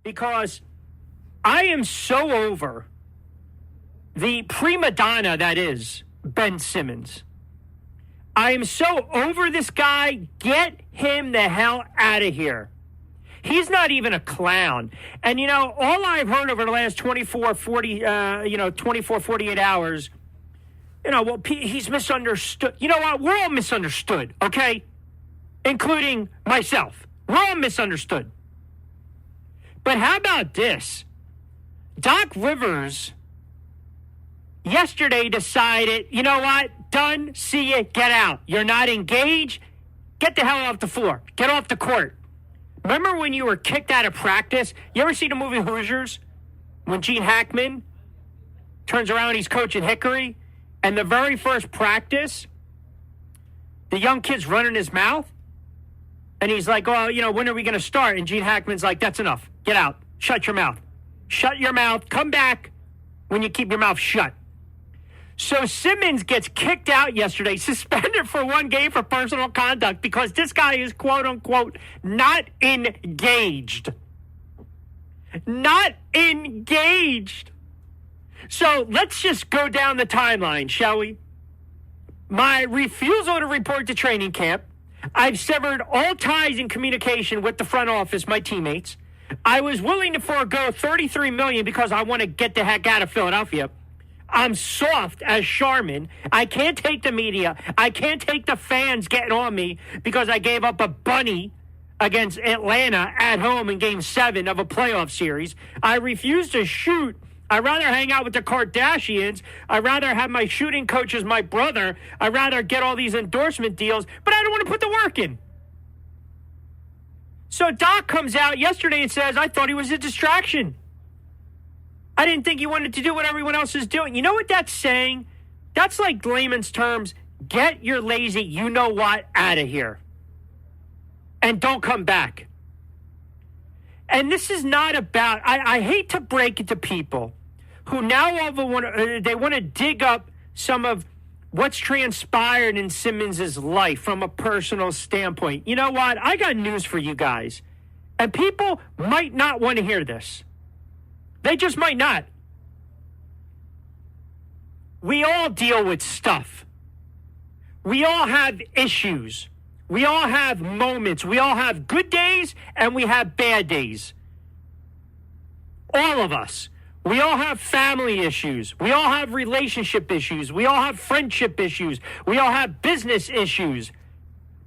because I am so over the prima donna that is Ben Simmons. I am so over this guy. Get him the hell out of here. He's not even a clown. And, all I've heard over the last 48 hours, he's misunderstood. You know what? We're all misunderstood, okay? Including myself. We're all misunderstood. But how about this? Doc Rivers yesterday decided, you know what? Done. See you. Get out. You're not engaged. Get the hell off the floor. Get off the court. Remember when you were kicked out of practice? You ever see the movie Hoosiers? When Gene Hackman turns around, he's coaching Hickory, and the very first practice, the young kid's running his mouth, and he's like, when are we going to start? And Gene Hackman's like, that's enough. Get out. Shut your mouth. Shut your mouth. Come back when you keep your mouth shut. So Simmons gets kicked out yesterday, suspended for 1 game for personal conduct because this guy is, quote unquote, not engaged. Not engaged. So let's just go down the timeline, shall we? My refusal to report to training camp. I've severed all ties in communication with the front office, my teammates. I was willing to forego $33 million because I want to get the heck out of Philadelphia. I'm soft as Charmin. I can't take the media. I can't take the fans getting on me because I gave up a bunny against Atlanta at home in Game 7 of a playoff series. I refuse to shoot. I'd rather hang out with the Kardashians. I'd rather have my shooting coach as my brother. I'd rather get all these endorsement deals, but I don't want to put the work in. So Doc comes out yesterday and says, I thought he was a distraction. I didn't think he wanted to do what everyone else is doing. You know what that's saying? That's like layman's terms, get your lazy you-know-what out of here. And don't come back. And this is not about, I hate to break it to people who now want to dig up some of what's transpired in Simmons' life from a personal standpoint. You know what? I got news for you guys. And people might not want to hear this. They just might not. We all deal with stuff. We all have issues. We all have moments. We all have good days and we have bad days. All of us. We all have family issues. We all have relationship issues. We all have friendship issues. We all have business issues.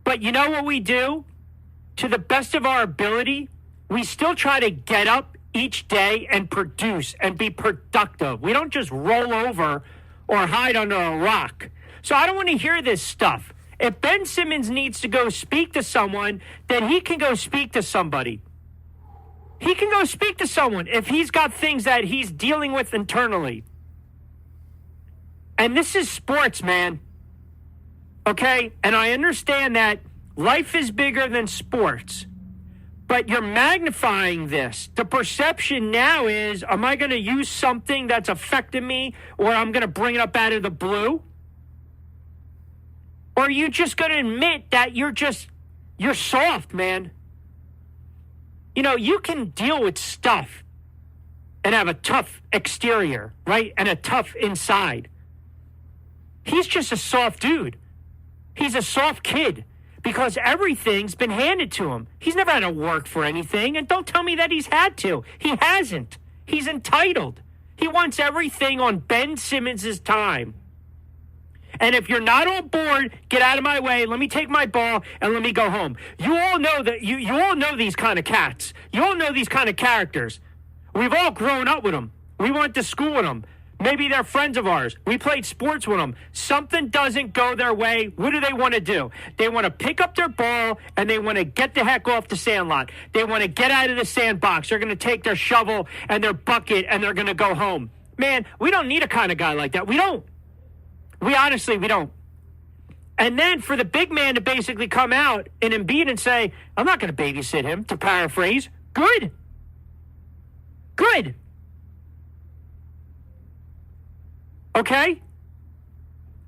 But you know what we do? To the best of our ability, we still try to get up each day and produce and be productive. We don't just roll over or hide under a rock. So I don't want to hear this stuff. If Ben Simmons needs to go speak to someone, then he can go speak to somebody. He can go speak to someone if he's got things that he's dealing with internally. And this is sports, man. Okay? And I understand that life is bigger than sports. But you're magnifying this. The perception now is, am I going to use something that's affecting me, or I'm going to bring it up out of the blue? Or are you just going to admit that you're soft, man? You can deal with stuff and have a tough exterior, right? And a tough inside. He's just a soft dude. He's a soft kid. Because everything's been handed to him. He's never had to work for anything. And don't tell me that he's had to. He hasn't. He's entitled. He wants everything on Ben Simmons' time. And if you're not on board, get out of my way. Let me take my ball and let me go home. You all know that you all know these kind of cats. You all know these kind of characters. We've all grown up with them. We went to school with them. Maybe they're friends of ours. We played sports with them. Something doesn't go their way. What do they want to do? They want to pick up their ball and they want to get the heck off the sandlot. They want to get out of the sandbox. They're going to take their shovel and their bucket and they're going to go home. Man, we don't need a kind of guy like that. We don't. We don't. And then for the big man to basically come out in Embiid and say, I'm not going to babysit him, to paraphrase. Good. Okay?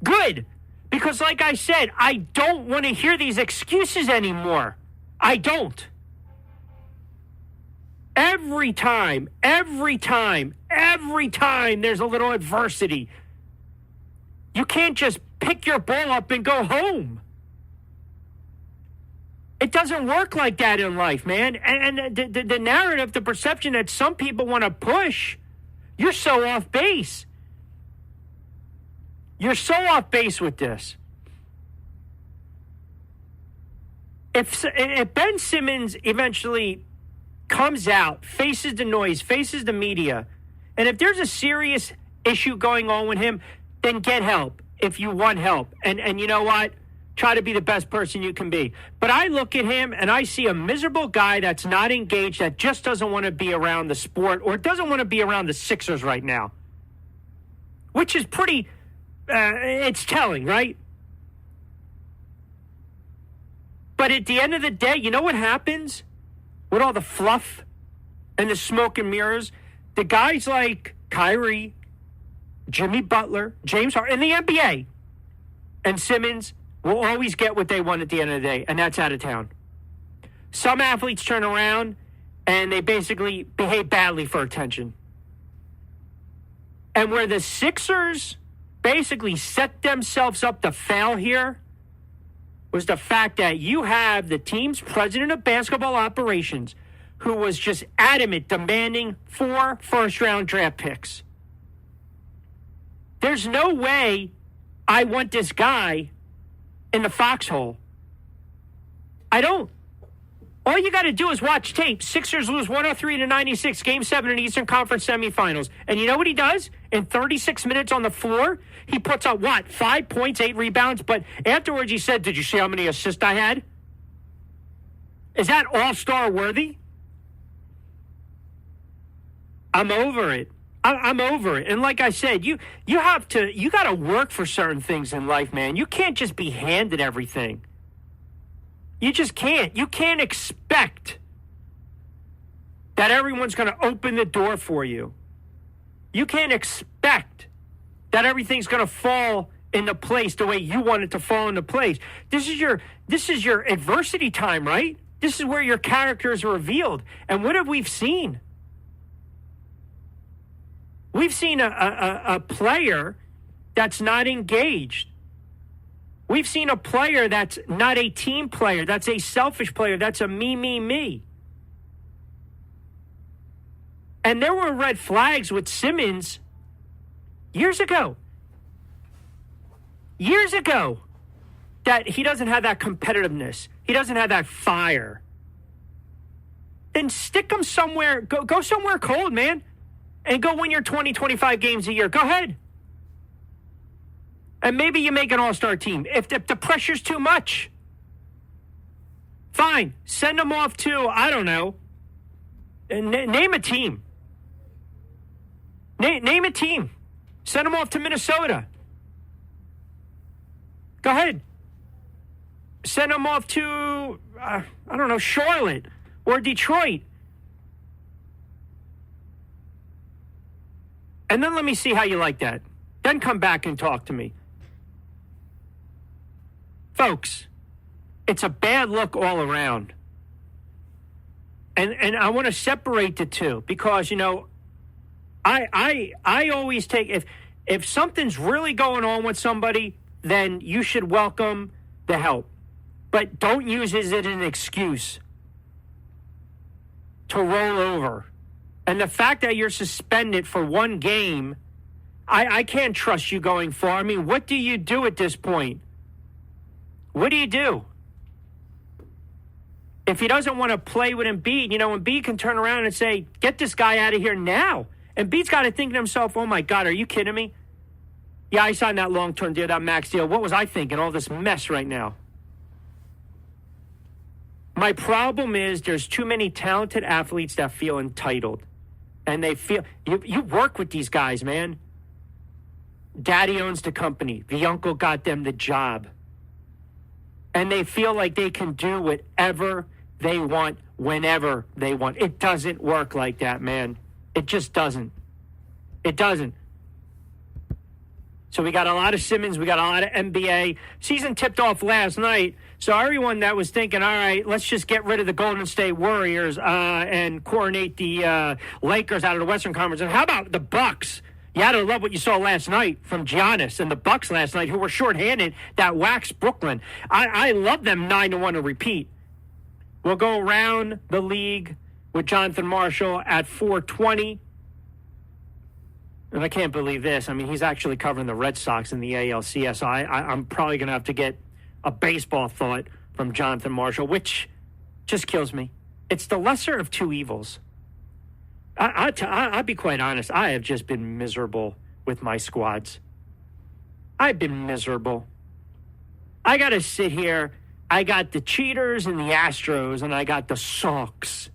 Good. Because like I said, I don't want to hear these excuses anymore. I don't. Every time there's a little adversity, you can't just pick your ball up and go home. It doesn't work like that in life, man. And the narrative, the perception that some people want to push, you're so off base. You're so off base with this. If Ben Simmons eventually comes out, faces the noise, faces the media, and if there's a serious issue going on with him, then get help if you want help. And you know what? Try to be the best person you can be. But I look at him and I see a miserable guy that's not engaged, that just doesn't want to be around the sport or doesn't want to be around the Sixers right now, which is pretty, it's telling, right? But at the end of the day, you know what happens with all the fluff and the smoke and mirrors? The guys like Kyrie, Jimmy Butler, James Harden, in the NBA, and Simmons will always get what they want at the end of the day, and that's out of town. Some athletes turn around and they basically behave badly for attention. And where the Sixers basically set themselves up to fail here was the fact that you have the team's president of basketball operations who was just adamant, demanding 4 first-round draft picks. There's no way I want this guy in the foxhole. I don't. All you got to do is watch tape. Sixers lose 103-96, Game 7 in the Eastern Conference semifinals. And you know what he does? In 36 minutes on the floor, he puts up, 5 points, 8 rebounds. But afterwards he said, did you see how many assists I had? Is that all-star worthy? I'm over it. I'm over it. And like I said, you got to work for certain things in life, man. You can't just be handed everything. You just can't. You can't expect that everyone's going to open the door for you. You can't expect that everything's going to fall into place the way you want it to fall into place. This is your adversity time, right? This is where your characters are revealed. And what have we seen? We've seen a player that's not engaged. We've seen a player that's not a team player. That's a selfish player. That's a me. And there were red flags with Simmons years ago. That he doesn't have that competitiveness. He doesn't have that fire. Then stick him somewhere. Go somewhere cold, man. And go win your 20, 25 games a year. Go ahead. And maybe you make an all-star team. If the pressure's too much, fine. Send them off to, I don't know, name a team. Name a team. Send them off to Minnesota. Go ahead. Send them off to, I don't know, Charlotte or Detroit. And then let me see how you like that. Then come back and talk to me. Folks, it's a bad look all around. And I want to separate the two because, you know, I always take, if something's really going on with somebody, then you should welcome the help. But don't use it as an excuse to roll over. And the fact that you're suspended for one game, I can't trust you going forward. I mean, what do you do at this point? What do you do? If he doesn't want to play with Embiid, you know, Embiid can turn around and say, get this guy out of here now. Embiid's got to think to himself, oh, my God, are you kidding me? Yeah, I signed that long-term deal, that max deal. What was I thinking? All this mess right now. My problem is there's too many talented athletes that feel entitled. And they feel, you work with these guys, man. Daddy owns the company. The uncle got them the job. And they feel like they can do whatever they want, whenever they want. It doesn't work like that, man. It just doesn't. It doesn't. So we got a lot of Simmons. We got a lot of NBA. Season tipped off last night. So everyone that was thinking, all right, let's just get rid of the Golden State Warriors and coronate the Lakers out of the Western Conference. And how about the Bucks? You had to love what you saw last night from Giannis and the Bucks last night, who were shorthanded that waxed Brooklyn. I love them 9-1 to repeat. We'll go around the league with Jonathan Marshall at 420. And I can't believe this. I mean, he's actually covering the Red Sox in the ALCS. So I'm probably going to have to get a baseball thought from Jonathan Marshall, which just kills me. It's the lesser of two evils. I'll be quite honest. I have just been miserable with my squads. I've been miserable. I got to sit here. I got the Cheaters and the Astros, and I got the Sox.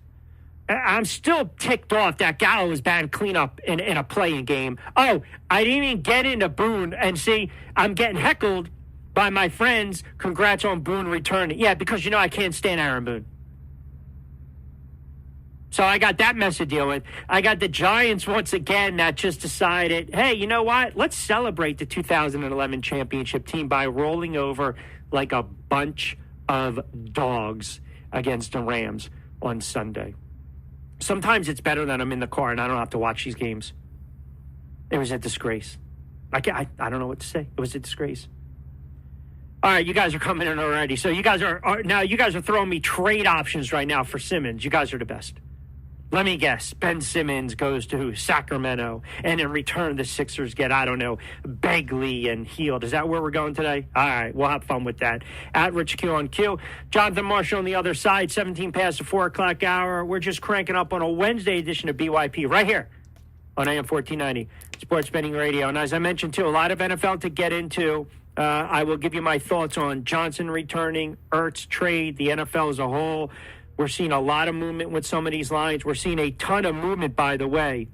I'm still ticked off that Gallo was banned cleanup in a playing game. Oh, I didn't even get into Boone and see I'm getting heckled by my friends. Congrats on Boone returning. Yeah, because, I can't stand Aaron Boone. So I got that mess to deal with. I got the Giants once again that just decided, hey, you know what? Let's celebrate the 2011 championship team by rolling over like a bunch of dogs against the Rams on Sunday. Sometimes it's better that I'm in the car and I don't have to watch these games. It was a disgrace. I don't know what to say. It was a disgrace. All right, you guys are coming in already. So you guys are throwing me trade options right now for Simmons. You guys are the best. Let me guess. Ben Simmons goes to Sacramento, and in return, the Sixers get, Begley and Hield. Is that where we're going today? All right, we'll have fun with that. At Rich Q on Q. Jonathan Marshall on the other side, 17 past the 4 o'clock hour. We're just cranking up on a Wednesday edition of BYP right here on AM 1490, Sports Betting Radio. And as I mentioned, too, a lot of NFL to get into. I will give you my thoughts on Johnson returning, Ertz trade, the NFL as a whole. We're seeing a lot of movement with some of these lines. We're seeing a ton of movement, by the way,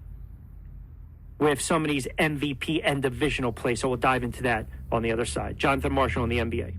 with some of these MVP and divisional plays. So we'll dive into that on the other side. Jonathan Marshall on the NBA.